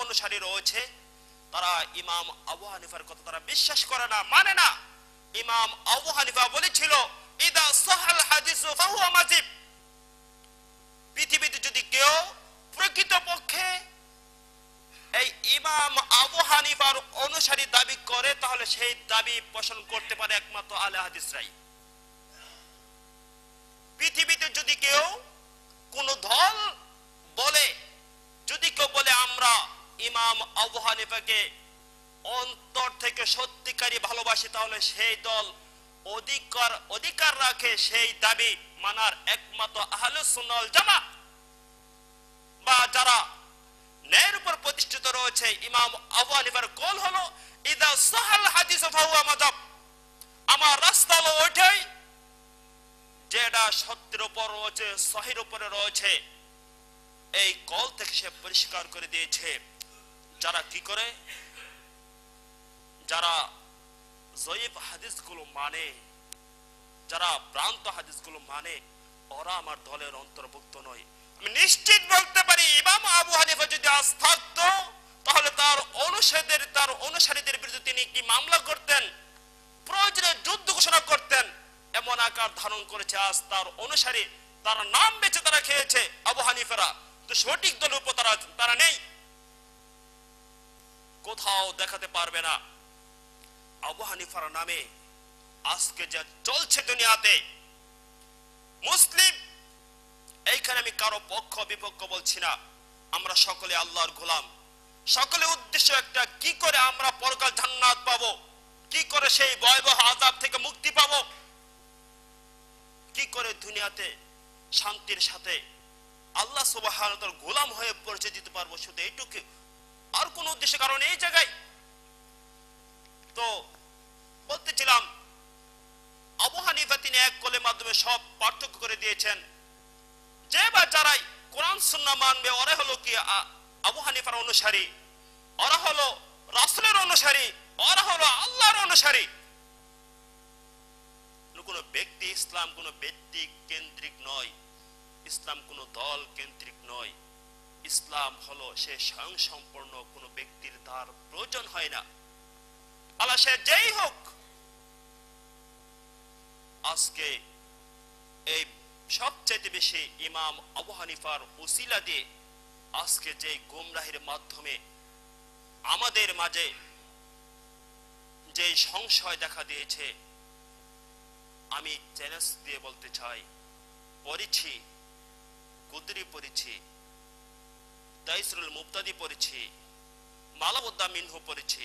অনুসারী রয়েছে তারা ইমাম আবু হানিফার কথা তারা বিশ্বাস করে না, মানে না। ইমাম আবু হানিফা বলেছিল ইদা সাহাল হাদিসু ফাহুয়া মাযিব। পৃথিবীতে যদি কেউ প্রকৃতপক্ষে এই ইমাম আবু হানিফার অনুসারী দাবি করে তাহলে সেই দাবি পোষণ করতে পারে একমাত্র আহলে হাদিসরাই। পৃথিবীতে যদি কেউ কোন দল বলে, যদি কেউ বলে আমরা ইমাম আবু হানিফাকে অন্তর থেকে সত্যিকারী ভালোবাসি, তাহলে সেই দল অধিকার রাখে সেই দাবি মানার একমাত্র আহলুস সুন্নাহ ওয়াল জামাত, বা যারা ন্যায়ের উপর প্রতিষ্ঠিত রয়েছে। ইমাম আবু হানিফার কল হলো ইদা সাহাল হাদিসু ফাহুয়া মাযহাব। আমার রাস্তা হলো ওইটাই যেটা সত্যের উপর রয়েছে, সহির উপরে রয়েছে। এই কল থেকে সে পরিষ্কার করে দিয়েছে যারা কি করে, যারা জয়ীফ হাদিসগুলো মানে, যারা ভ্রান্ত হাদিসগুলো মানে, ওরা আমার দলের অন্তর্ভুক্ত নয়। আমি নিশ্চিত বলতে পারি ইমাম আবু হানিফা যদি আজ থাকতো তাহলে তার অনুসারীদের বিরুদ্ধে তিনি কি মামলা করতেন, প্রয়োজনে যুদ্ধ ঘোষণা করতেন। এমন আকার ধারণ করেছে আজ তার অনুসারী, তার নাম বেঁচে তারা খেয়েছে আবু হানিফারা, তো সঠিক দলের উপর তারা নেই। কোথাও দেখাতে পারবে না আবু হানিফার নামে আজকে যা চলছে দুনিয়াতে মুসলিম। এইখানে আমি কারো পক্ষ বিপক্ষ বলছি না, আমরা সকলে আল্লাহর গোলাম। সকলে উদ্দেশ্য একটা, কি করে আমরা পরকাল জান্নাত পাবো, কি করে সেই ভয়াবহ আযাব থেকে মুক্তি পাবো, কি করে দুনিয়াতে শান্তির সাথে আল্লাহ সুবহানাহু ওয়া তাআলার গোলাম হয়ে পরিচয় দিতে পারবো, শুধু এইটুকু, আর কোন উদ্দেশ্য কারণ এই জায়গায়। তো বলতেছিলাম আবু হানিফা তিনি এক কলের মাধ্যমে সব পার্থক্য করে দিয়েছেন। যে বা যারাই কোরআন সুন্নাহ মানবে ওরা হলো কি আবু হানিফার অনুসারী, ওরা হলো রাসূলের অনুসারী, ওরা হলো আল্লাহর অনুসারী। কোন ব্যক্তি, ইসলাম কোন ব্যক্তি কেন্দ্রিক নয়, ইসলাম কোন দল কেন্দ্রিক নয়। ইসলাম হলো সে স্বয়ং সম্পূর্ণ, কোন ব্যক্তির তার প্রয়োজন হয় না। আল্লাহ সে যেই হোক। আজকে এই সবচেয়ে বেশি ইমাম আবু হানিফার উসিলা দিয়ে আজকে যে গোমরাহির মাধ্যমে আমাদের মাঝে যে সংশয় দেখা দিয়েছে, আমি চ্যালেঞ্জ দিয়ে বলতে চাই, পড়েছি কুদরি পড়েছি, তাইসিরুল মুবতাদি পড়েছি, মালাবুদ্দা মিনহু পড়েছি,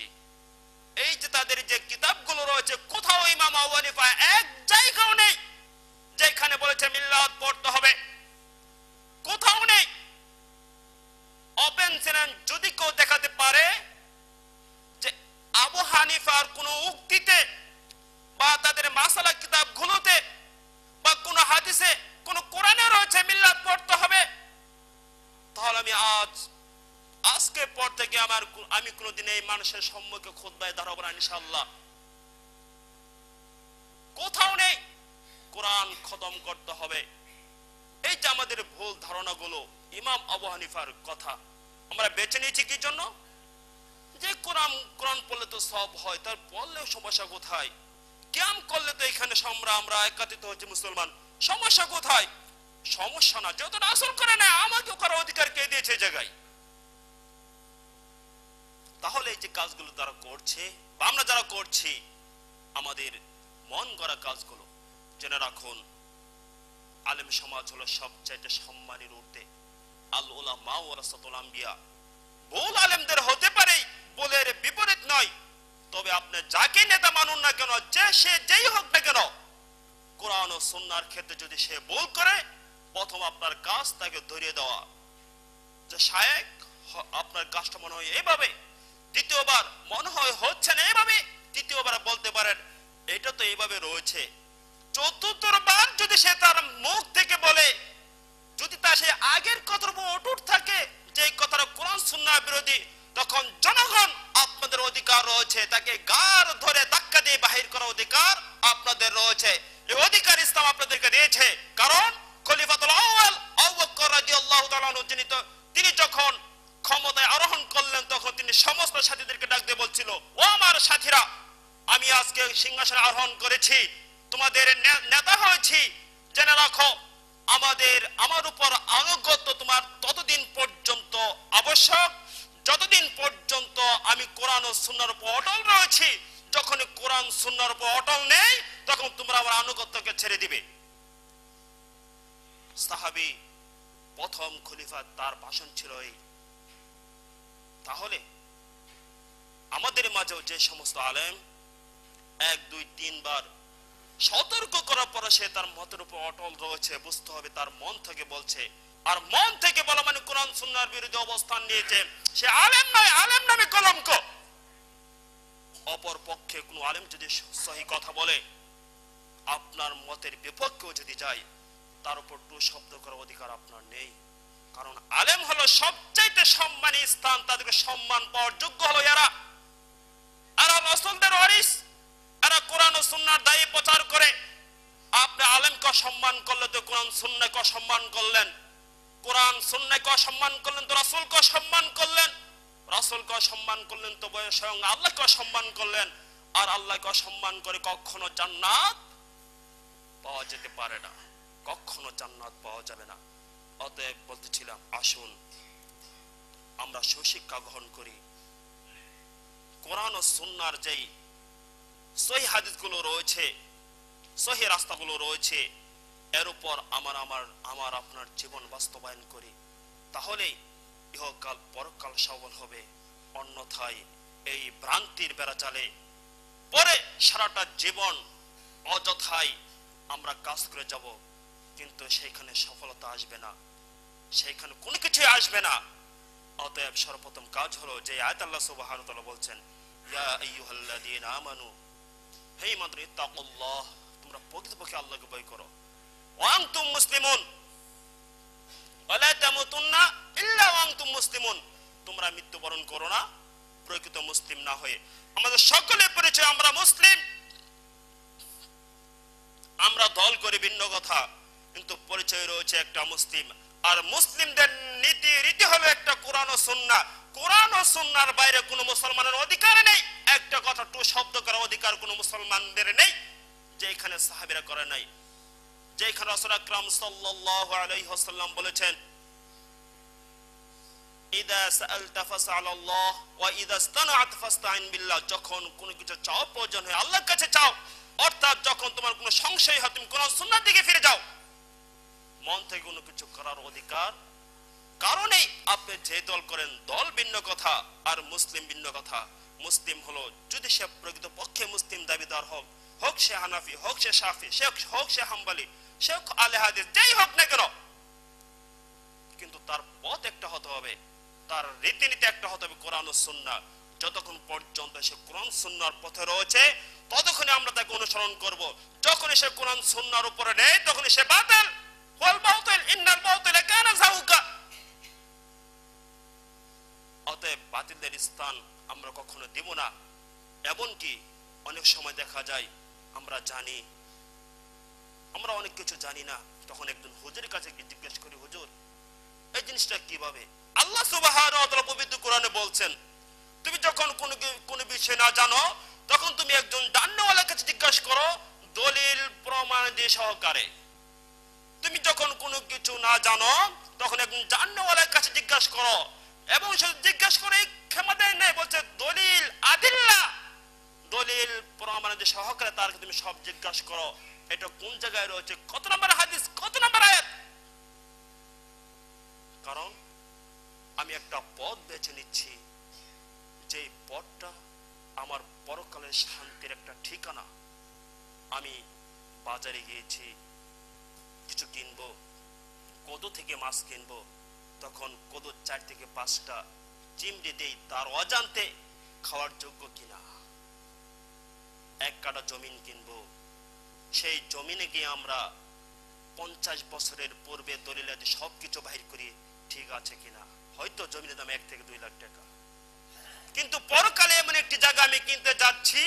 এই যে তাদের যে কিতাবগুলো রয়েছে কোথাও ইমাম আবু হানিফা এক জায়গাও নেই যেখানে বলেছে মিল্লাত পড়তে হবে, কোথাও নেই। ওপেন চ্যালেঞ্জ যদি কেউ দেখাতে পারে যে আবু হানিফার কোন উক্তিতে বা তাদের মাসালা কিতাবগুলোতে বা কোন হাদিসে কোন কোরআনে রয়েছে মিল্লাত পড়তে হবে, তাহলে আমি আজকে পর থেকে আমি কোনদিন এই মানুষের সম্মুখে খুতবায় দাঁড়াবো না ইনশাআল্লাহ। কোথাও নেই। কোরআন খতম করতে হবে। এই যে আমাদের ভুল ধারণাগুলো, ইমাম আবু হানিফার কথা আমরা বেছে নিয়েছি কি জন্য? যে কোরআন পড়লে তো সব হয়, তার পড়লেও সমস্যা কোথায়? কিয়াম করলে তো এখানে আমরা একাত্রিত হচ্ছে মুসলমান, সমস্যা কোথায়? সমস্যা না, যত আসল করে না আমাকে করার অধিকার কে দিয়েছে জায়গায়। তাহলে এই যে কাজগুলো তারা করছে বা আমরা যারা করছি, আমাদের মন গড়া কাজগুলো জেনে রাখুন, আলেম সমাজ হলো সবচাইতে সম্মানের ঊর্ধ্বে। আল উলামা ওয়ারাসাতুল আম্বিয়া, ভুল আলেমদের হতে পারে, বলের বিপরীত নয়। তবে আপনি যাকে নেতা মানুন না কেন, সে যেই হোক না কেন, কোরআন ও সুন্নাহর ক্ষেত্রে যদি সে ভুল করে, প্রথম আপনার কাজ তাকে ধরিয়ে দেওয়া যে শায়েখ আপনার কাজটা মনে হয় এইভাবে, দ্বিতীয়বার মনে হয় হচ্ছে না এইভাবে, তৃতীয়বার বলতে পারেন এটা তো এইভাবে রয়েছে, চতুর্থবার যদি সে তার মুখ থেকে বলে, যদি তা সে আগের কথার উপর অটুট থাকে যে কথাটা কোরআন সুন্নাহ বিরোধী, তখন জনগণ আপনাদের অধিকার রয়েছে, তাকে গার ধরে ধাক্কা দিয়ে বাহির করার অধিকার আপনাদের রয়েছে। এই অধিকার ইসলাম আপনাদেরকে দিয়েছে। কারণ খলিফাতুল আউয়াল আবু বকর রাদিয়াল্লাহু তাআলা আনহু তিনি যখন ক্ষমতায় আরোহণ করলেন, তখন তিনি সমস্ত সাথীদেরকে ডাক দিয়ে বলছিল, ও আমার সাথীরা, আমি আজকে সিংহাসনে আরোহণ করেছি, তোমাদের নেতা হয়েছি, জেনে রাখো আমার উপর আনুগত্য তোমার ততদিন পর্যন্ত আবশ্যক যতদিন পর্যন্ত আমি কোরআন ও সুন্নাহর উপর অটল রয়েছি। যখন কোরআন সুন্নাহর উপর অটল নেই, তখন তোমরা আমার আনুগত্যকে ছেড়ে দিবে। সাহাবী প্রথম খলিফা, তার ভাষণ ছিল এই। তাহলে আমাদের মাঝেও যে সমস্ত আলেম 1 2 3 বার সতর্ক করার পরে সে তার মতের উপর অটল রয়েছে, বুঝতে হবে তার মন থেকে বলছে। আর মন থেকে বলা মানে কোরআন সুন্নাহর বিরুদ্ধে অবস্থান নিয়েছে, সে আলেম নয়, আলেম নামে কলঙ্ক। অপর পক্ষে কোনো আলেম যদি সহি কথা বলে, আপনার মতের বিপক্ষেও যদি যায়, তার উপর টু শব্দ করার অধিকার আপনার নেই। কারণ আলেম হলো সবচাইতে সম্মানী স্থান, তাদেরকে সম্মান পাওয়ার যোগ্য হলো এরা রাসূলদের ওয়ারিস, এরা কোরআন ও সুন্নাহর দায়ী প্রচার করে। আপনি আলেমকে সম্মান করলে তো কোরআন সুন্নাহকে সম্মান করলেন, কোরআন সুন্নাহকে সম্মান করলেন তো রাসূলকে সম্মান করলেন, রাসূলকে সম্মান করলেন তো স্বয়ং আল্লাহকে সম্মান করলেন। আর আল্লাহকে সম্মান করে কখনো জান্নাত পাওয়া যেতে পারে না, কখনো জান্নাত পাওয়া যাবে না। অতএব বলতেছিলাম, আসুন আমরা সুশিক্ষা গ্রহণ করি। কোরআন ও সুন্নাহর যেই সহি হাদিসগুলো রয়েছে, সহি রাস্তাগুলো রয়েছে, এর উপর আমার আপনার জীবন বাস্তবায়ন করি, তাহলেই ইহকাল পরকাল সফল হবে। অন্যথায় এই ভ্রান্তির বেড়াজালে পরে সারাটা জীবন অযথাই আমরা কাজ করে যাব, কিন্তু সেইখানে সফলতা আসবে না, সেইখানে কোনো কিছুই আসবে না। অতএব সর্বপ্রথম কাজ হলো যে আয়াত আল্লাহ সুবহানাহু ওয়া তাআলা বলছেন, ইয়া আইয়ুহাল্লাযীনা আমানু, হে ঈমানদার, ইত্তাকুল্লাহ, তোমরা প্রকৃতপক্ষে আল্লাহকে ভয় করো। ওয়া আনতুম মুসলিমুন, ওয়া লা তামুতুন্না ইল্লা ওয়া আনতুম মুসলিমুন, তোমরা মৃত্যুবরণ করো না প্রকৃত মুসলিম না হয়ে। আমাদের সকলের পরিচয় আমরা মুসলিম। আমরা দল করে ভিন্ন কথা, কিন্তু পরিচয় রয়েছে একটা মুসলিম। আর মুসলিমদের নীতি রীতি হলো একটা কোরআন ও সুন্নাহ। কোরআন ও সুন্নাহর বাইরে কোনো মুসলমানের অধিকার নেই, একটা কথা টু শব্দ করার অধিকার কোনো মুসলমানদের নেই, যেখানে সাহাবীরা করে নাই, যেখানে রাসূল আকরাম সাল্লাল্লাহু আলাইহি ওয়াসাল্লাম বলেছেন, ইদা সাআলতা ফাসআলাল্লাহ ওয়া ইদা ইসতানআত ফাস্তাইন বিল্লাহ, যখন কোনো কিছু চাও প্রয়োজন হয় আল্লাহর কাছে চাও। অর্থাৎ যখন তোমার কোনো সংশয় হয় তুমি কোরআন সুন্নাহর দিকে ফিরে যাও। মন থেকে কোনো কিছু করার অধিকার কারণেই আপনি যে দল করেন, দল ভিন্ন কথা আর মুসলিম ভিন্ন কথা। মুসলিম হলো যদি সে প্রকৃত পক্ষে মুসলিম দাবিদার হোক সে হানাফি, হোক সে শাফি, হোক সে হাম্বলি, সে আহলে হাদিস, যেই হোক না কেন, কিন্তু তার পথ একটা হতে হবে, তার রীতিনীতি একটা হতে হবে কোরআন ও সুন্নাহ। যতক্ষণ পর্যন্ত সে কোরআন সুন্নাহর পথে রয়েছে, ততক্ষণই আমরা তাকে অনুসরণ করব। যখন সে কোরআন সুন্নাহর উপরে নেই, তখন সে বাতিল। ওয়াল বাতিল ইন্নাল বাতিলা কানা যাহুকা। অতএব বাতিলদের স্থান আমরা কখনো দিব না। এমনকি অনেক সময় দেখা যায় আমরা জানি, আমরা অনেক কিছু জানি না, তখন একজন হুজুরের কাছে জিজ্ঞেস করি, হুজুর এই জিনিসটা কিভাবে? আল্লাহ সুবহানাহু ওয়া তাআলা পবিত্র কোরআনে বলছেন, তুমি যখন কোনো বিষয় না জানো, তখন তুমি একজন জান্নাওয়ালার কাছে জিজ্ঞাসা করো দলিল প্রমাণ দিয়ে সহকারে। তুমি যখন কোনো কিছু না জানো, তখন একজন জান্নাওয়ালার কাছে জিজ্ঞাসা করো, এবং সে জিজ্ঞাসা করে ক্ষমা দেয় নাই, বলছে দলিল আদিল্লাহ, দলিল প্রমাণ দিয়ে সহকারে তার তুমি সব জিজ্ঞাসা করো, এটা কোন জায়গায় রয়েছে, কত নম্বর হাদিস, কত নম্বর আয়াত। কারণ আমি একটা পথ বেছে নিচ্ছি, যে পথটা আমার পরকালের শান্তির একটা ঠিকানা। আমি বাজারে গিয়েছি, কিছু কিনবো, কদু থেকে মাছ কিনবো, তখন কদু 4 থেকে 5টা চিমড়ি দেই, তার অজান্তে খাওয়ার যোগ্য কিনা। 1 কাঠা জমিন কিনবো, সেই জমিনে গিয়ে আমরা 50 বছরের পূর্বে দলিল আদি সবকিছু বাহির করি, ঠিক আছে কিনা। হয়তো জমিনের দাম 1 থেকে 2 লাখ টাকা, কিন্তু পরকালে এমন একটি জায়গা আমি কিনতে যাচ্ছি,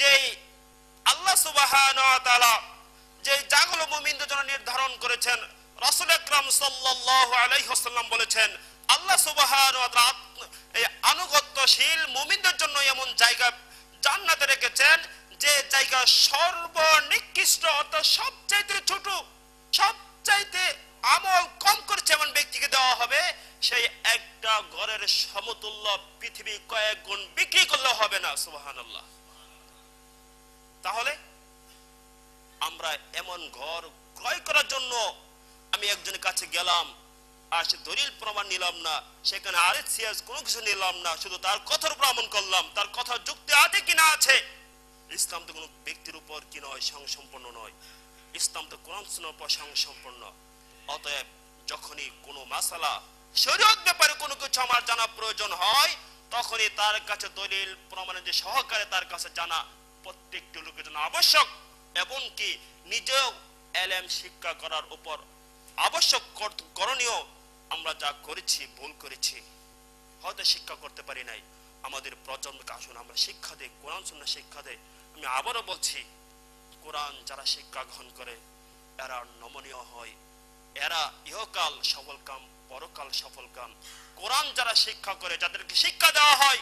যে আল্লাহ সুবহানাহু ওয়া তাআলা যে জায়গাগুলো মুমিনদের জন্য নির্ধারণ করেছেন। রাসূল আকরাম সাল্লাল্লাহু আলাইহি ওয়াসাল্লাম বলেছেন, আল্লাহ সুবহানাহু ওয়া তাআলা এই আনুগত্যশীল মুমিনদের জন্য এমন জায়গা জান্নাতে রেখেছেন যে জায়গা সর্বনিকৃষ্ট অর্থাৎ সবচাইতে ছোট, সবচাইতে আমল কম করেছে এমন ব্যক্তিকে দেওয়া হবে। সেই একটা ঘরের সমতুল্য পৃথিবী কয়েক গুণ বিক্রি করলে হবে না। সুবহানাল্লাহ। তাহলে আমরা এমন ঘর ক্রয় করার জন্য আমি একজনের কাছে গেলাম, আর সে দলিল প্রমাণ নিলাম না, সেখানে আরএসিএস কোনো কিছু নিলাম না, শুধু তার কথার উপর আমল করলাম, তার কথা যুক্তি আছে কি না আছে। ইসলাম তো কোনো ব্যক্তির উপর কি নয়, সংসম্পন্ন নয়। ইসলাম তো কোরআন সুন্নাহর উপর সংসম্পন্ন। অতএব যখনই কোনো মাসালা শরীয়ত ব্যাপারে কোনো কিছু আমার জানা প্রয়োজন হয়, তখনই তার কাছে দলিল প্রমাণের যে সহকারে তার কাছে জানা প্রত্যেকটি লোকের জন্য আবশ্যক। এমনকি নিজেও এলেম শিক্ষা করার উপর আবশ্যক করণীয়। আমরা যা করেছি, ভুল করেছি, হয়তো শিক্ষা করতে পারি নাই, আমাদের প্রজন্মকে আসুন আমরা শিক্ষা দেই, কোরআন সুন্নাহ শিক্ষা দেই। আমি আবারও বলছি, কোরআন যারা শিক্ষা গ্রহণ করে এরা নমনীয় হয়, এরা ইহকাল সফল কাম, পরকাল সফল কাম। কোরআন যারা শিক্ষা করে, যাদেরকে শিক্ষা দেওয়া হয়,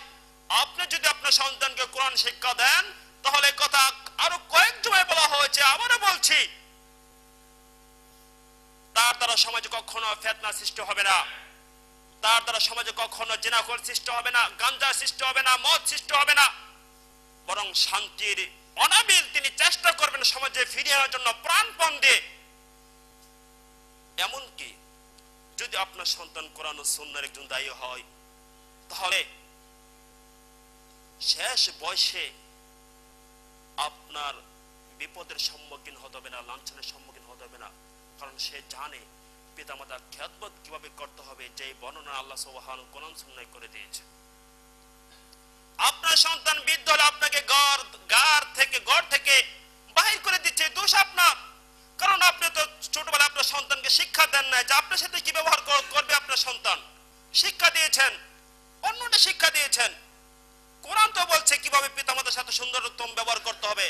আপনি যদি আপনার সন্তানকে কোরআন শিক্ষা দেন, তাহলে কথা আরো কয়েক জমায় বলা হয়েছে, আবারও বলছি, তার দ্বারা সমাজে কখনো ফিতনা সৃষ্টি হবে না, তার দ্বারা সমাজে কখনো জিনাখোর সৃষ্টি হবে না, গাঞ্জা সৃষ্টি হবে না, মদ সৃষ্টি হবে না, বরং শান্তির অনাবিল তিনি চেষ্টা করবেন সমাজে ফিরিয়ে আনার জন্য প্রাণপণ দিয়ে। এমনকি যদি আপনার সন্তান কোরআন ও সুন্নাহর একজন দায়ী হয়, তাহলে শেষ বয়সে আপনার বিপদের সম্মুখীন হতে হবে না, লাঞ্ছনের সম্মুখীন হতে হবে না। কারণ সে জানে পিতামাতার খেদমত কিভাবে করতে হবে, যে বর্ণনা আল্লাহ সুবহানাহু কোরআন সুন্নাহয় করে দিয়েছে। আপনার সন্তান বৃদ্ধ হলে আপনাকে ঘর থেকে বাহির করে দিচ্ছে, দোষ আপনার। কারণ আপনি তো ছোটবেলায় আপনার সন্তানকে শিক্ষা দেন না যে আপনার সাথে কি ব্যবহার করবে আপনার সন্তান। শিক্ষা দিয়েছেন, অন্যটা শিক্ষা দিয়েছেন। কোরআন তো বলছে কিভাবে পিতামাতার সাথে সুন্দরতম ব্যবহার করতে হবে।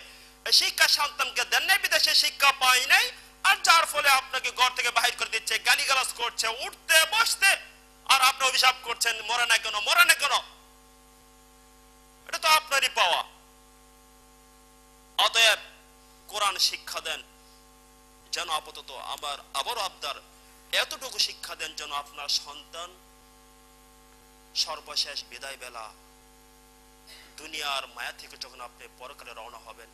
এই শিক্ষা সন্তানকে দেন নাই, বিদেশে শিক্ষা পায় নাই, আর যার ফলে আপনাকে ঘর থেকে বাহির করে দিচ্ছে, গালিগালাজ করছে উঠতে বসতে, আর আপনি অভিশাপ করছেন মরে না কেন, মরে না কেন। এটা তো আপনারই পাওয়া। অতএব কোরআন শিক্ষা দেন যেন আপাতত আমার আবারও আবদার, এতটুকু শিক্ষা দেন যেন আপনার সন্তান সর্বশেষ বিদায় বেলা দুনিয়ার মায়া থেকে যখন আপনি পরকালে রওনা হবেন,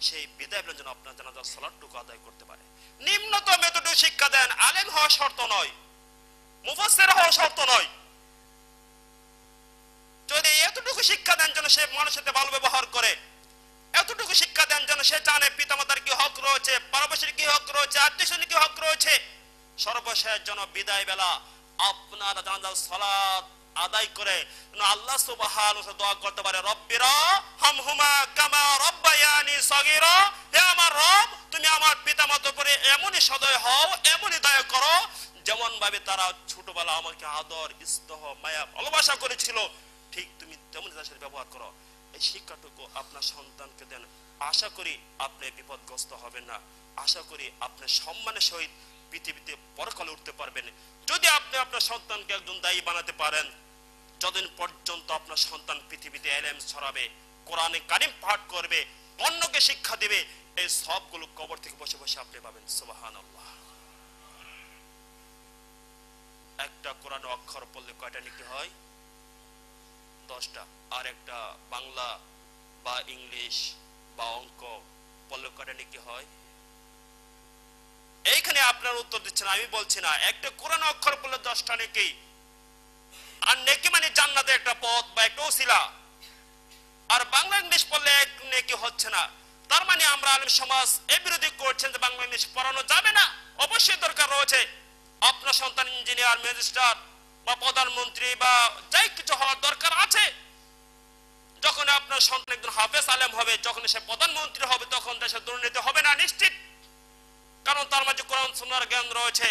সেই বিদায় বেলা যেন আপনার জানাজার সালাতটুকু আদায় করতে পারে। নিম্নতম এতটুকু শিক্ষা দেন। আলেম হওয়া শর্ত নয়, মুফাসসির হওয়া শর্ত নয়। যদি এতটুকু শিক্ষা দেন যেন সে মানুষের সাথে ভালো ব্যবহার করে, এতটুকু শিক্ষা দেন যেন সে জানে পিতামাতার কি হক রয়েছে, পারবশীর কি হক রয়েছে, আত্মীয়স্বজনের কি হক রয়েছে। সর্বশেষ যেন বিদায় বেলা আপনার জানাজার সালাত আদায় করে আল্লাহ সুবহানাহু ওয়া তাআলা দোয়া করতে পারে, রব্বিরা হামহুমা কামা রব্বায়ানি সগীরা। হে আমার রব, তুমি আমার পিতামাতার উপরে এমনই সদয় হও, এমনই দয়া করো, যেমন ভাবে তারা ছোটবেলা আমাকে আদর, স্নেহ, মায়া, ভালোবাসা করেছিল, ঠিক তুমি তেমন তাদের সাথে ব্যবহার করো। এই শিক্ষাটুকু আপনার সন্তানকে দেন। আশা করি আপনি বিপদগ্রস্ত হবেন না। আশা করি আপনি সম্মানের সহিত পৃথিবীতে পরকালে উঠতে পারবেন। যদি আপনি আপনার সন্তানকে একজন দায়ী বানাতে পারেন, যতদিন পর্যন্ত আপনার সন্তান পৃথিবীতে ইলম ছড়াবে, কোরআনে কারিম পাঠ করবে, অন্যকে শিক্ষা দেবে, এই সবগুলো কবর থেকে বসে বসে আপনি পাবেন। সুবহানাল্লাহ। একটা কোরআন অক্ষর পড়লে কয়টা নেকি হয়? 10টা। আর একটা বাংলা বা ইংলিশ বা অঙ্ক পড়লে কয়টা নেকি হয়? এইখানে আপনার উত্তর দিচ্ছেন, আমি বলছি না। একটা কোরআন অক্ষর পড়লে 10টা নেকি। আর নেকি মানে জান্নাতের একটা পথ বা একটা ওসিলা। আর বাংলা ইংলিশ পড়লে এক নেকি হচ্ছে না। তার মানে আমরা আলেম সমাজ এই বিরোধী করছেন যে বাংলা ইংলিশ পড়ানো যাবে না। অবশ্যই দরকার রয়েছে। আপনার সন্তান ইঞ্জিনিয়ার, ম্যাজিস্ট্রেট বা প্রধানমন্ত্রী বা যাই কিছু হওয়ার দরকার আছে। যখন আপনার সন্তান একজন হাফেজ আলেম হবে, যখন সে প্রধানমন্ত্রী হবে, তখন দেশে দুর্নীতি হবে না নিশ্চিত। কারণ তার মাঝে কোরআন সুন্নাহর জ্ঞান রয়েছে।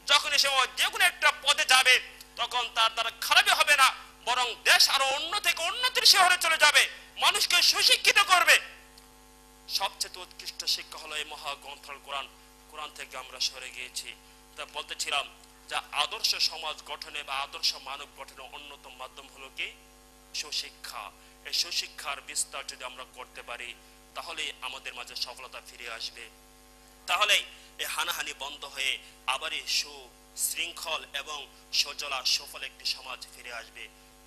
যখন সে যে কোনো একটা পদে যাবে, তখন তার দ্বারা খারাপই হবে না, বরং দেশ আরো অন্য থেকে উন্নতির শিখরে চলে যাবে, মানুষকে সুশিক্ষিত করবে। সবচেয়ে উৎকৃষ্ট শিক্ষা হলো এই মহাগ্রন্থ কোরআন। কোরআন থেকে আমরা সরে গিয়েছি। তা বলতেছিলাম, যা আদর্শ সমাজ গঠনে বা আদর্শ মানব গঠনের অন্যতম মাধ্যম হলো কি সুশিক্ষা। এই সুশিক্ষার বিস্তার যদি আমরা করতে পারি তাহলে আমাদের মাঝে সফলতা ফিরে আসবে, তাহলে এই হানাহানি বন্ধ হয়ে আবারই সুশৃঙ্খল এবং সজলা সফল একটি সমাজ ফিরে আসবে।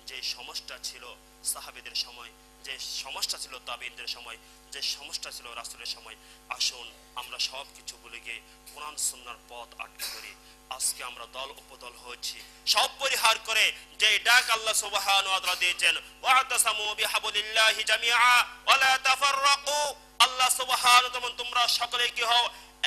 যে সমস্যা ছিল সাহাবীদের সময়, যে সমস্যা ছিল তাবেঈনদের সময়, যে সমস্যা ছিল রাসূলের সময়, আসুন আমরা সব কিছু ভুলে গিয়ে কোরআন সুন্নাহর পথ আটকে ধরি। আজকে আমরা দল উপদল হয়েছি, সব পরিহার করে যে ডাক আল্লাহ সুবহানাহু ওয়া তাআলা দিয়েছেন, ওয়াতাসামু বিহাবলিল্লাহি জামিআ ওয়া লা তাফাররাকু, আল্লাহ সুবহানাহু ওয়া তাআলা তোমরা সকলে কি হও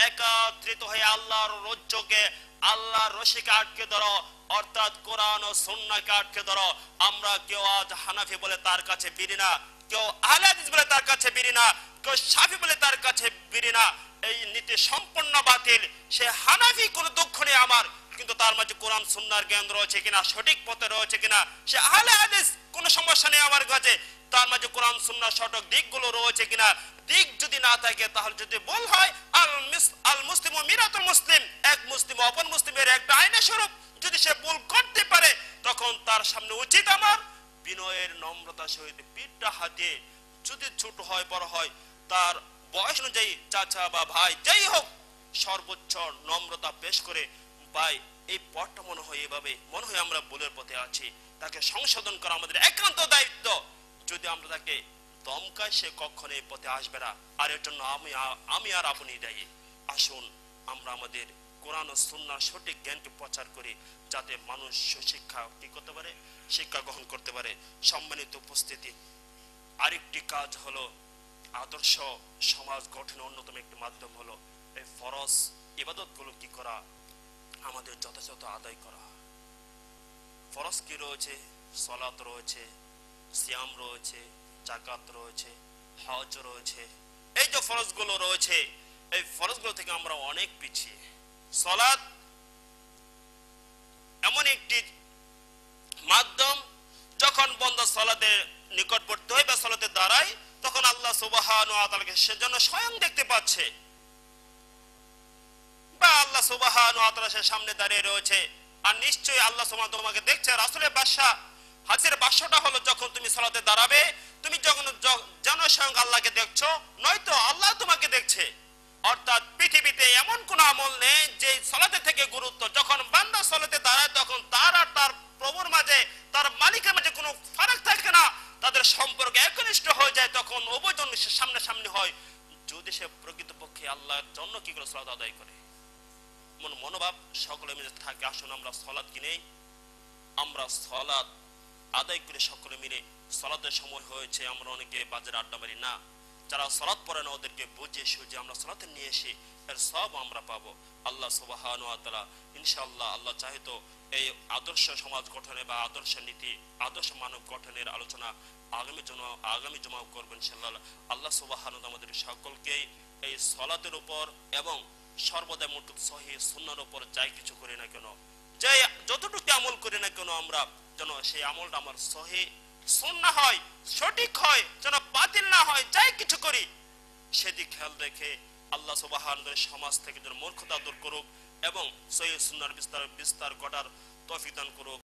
একত্রিত হয়ে আল্লাহর রজ্জুকে, আল্লাহর রশিকে আটকে ধরো, অর্থাৎ কোরআন ও সুন্নাহকে আটকে ধরো। আমরা কেউ আজ হানাফি বলে তার কাছে বিরি না, কেউ আহলে হাদিস বলে তার কাছে বিরি না, কেউ শাফি বলে তার কাছে বিরি না। এই নীতি সম্পূর্ণ বাতিল। সে হানাফি কোনো দুঃখ নেই আমার, কিন্তু তার মাঝে কোরআন সুন্নাহর জ্ঞান রয়েছে কিনা, সঠিক পথে রয়েছে কিনা। সে আহলে হাদিস, কোনো সমস্যা নেই আমার কাছে, তার মাঝে কোরআন সুন্নাহর সঠিক দিকগুলো রয়েছে কিনা। দিক যদি না থাকে তাহলে যদি বল হয় আল মুসলিমু মিরাতুল মুসলিম, এক মুসলিম অপর মুসলিমের একটা আয়না স্বরূপ, যদি সে ভুল করতে পারে তখন তার সামনে উচিত আমার বিনয়ের নম্রতা সহিত পিঠটা হাতিয়ে, যদি ছোট হয় বড় হয় তার বয়স অনুযায়ী চাচা বা ভাই যাই হোক সর্বোচ্চ নম্রতা পেশ করে, ভাই এই পথটা মনে হয় এভাবে, মনে হয় আমরা ভুলের পথে আছি, তাকে সংশোধন করা আমাদের একান্ত দায়িত্ব। যদি আমরা তাকে দমকায় সে কখনো এই পথে আসবে না, আর এর জন্য আমি আর আপনি দায়ী। আসুন আমরা আমাদের কোরআন ও সুন্নাহর সঠিক জ্ঞানকে প্রচার করি, যাতে মানুষ সুশিক্ষা কি করতে পারে, শিক্ষা গ্রহণ করতে পারে। সম্মানিত উপস্থিতি, আরেকটি কাজ হলো আদর্শ সমাজ গঠনের অন্যতম একটি মাধ্যম হলো এই ফরজ ইবাদতগুলো কি করা, আমাদের যথাযথ আদায় করা। ফরজ কি রয়েছে? সালাত রয়েছে, সিয়াম রয়েছে, যাকাত রয়েছে, হজ রয়েছে। এই যে ফরজগুলো রয়েছে, এই ফরজগুলো থেকে আমরা অনেক পিছিয়ে। সালাত এমন একটি মাধ্যম, যখন বান্দা সালাতের নিকটবর্তী হয় বা সালাতে দাঁড়ায় তখন আল্লাহ সুবহানাহু ওয়া তাআলাকে সেজন্য স্বয়ং দেখতে পাচ্ছে, বা আল্লাহ সুবহানাহু ওয়া তাআলা সে সামনে দাঁড়িয়ে রয়েছে। আর নিশ্চয়ই আল্লাহ সুবহানাহু ওয়া তাআলা তোমাকে দেখছে। রাসূলের ভাষা, হাদিসের ভাষ্যটা হলো যখন তুমি সালাতে দাঁড়াবে তুমি যখন জানো স্বয়ং আল্লাহকে দেখছো, নয়তো আল্লাহ তোমাকে দেখছে। অর্থাৎ পৃথিবীতে এমন কোন আমল নেই যে সালাতে থেকে গুরুত্ব, যখন বান্দা সালাতে দাঁড়ায় তখন তার আর তার প্রভুর মাঝে, তার মালিকের মাঝে কোনো ফারাক থাকে না, তাদের সম্পর্ক একনিষ্ঠ হয়ে যায়, তখন উভয়জন সামনাসামনি হয়। যদি সে প্রকৃতপক্ষে আল্লাহর জন্য কি করে সালাত আদায় করে, মনোভাব সকলে মিলে থাকে। আসুন আমরা সালাত কিনে আমরা সালাত আদায় করে সকলে মিলে। সালাতের সময় হয়েছে, আমরা অনেকে বাজারে আড্ডা মারি না, যারা সালাত পড়ে না ওদেরকে বুঝিয়ে সুঝিয়ে আমরা সালাতে নিয়ে এসে এর সব আমরা পাবো। আল্লাহ সুবহানাহু ওয়া তাআলা ইনশাআল্লাহ, আল্লাহ চাইতো এই আদর্শ সমাজ গঠনে বা আদর্শ নীতি, আদর্শ মানব গঠনের আলোচনা আগামী জমা করবেন ইনশাআল্লাহ। আল্লাহ সুবহানাহু ওয়া তাআলা আমাদের সকলকে এই সালাতের উপর এবং সর্বদা মুতলক সহিহ সুন্নাহর উপর যাই কিছু করি না কেন, যে যতটুকু আমল করি না কেন, আমরা যেন সেই আমলটা আমার সহিহ সুন্নাহ হয়, সঠিক হয়, যেন বাতিল না হয়। যাই কিছু করি সেদিক খেয়াল রেখে আল্লাহ সুবহানাহু ওয়া তাআলা সমাজ থেকে যেন মূর্খতা দূর করুক এবং সহিহ সুন্নাহর বিস্তার ঘটার তৌফিক দান করুক।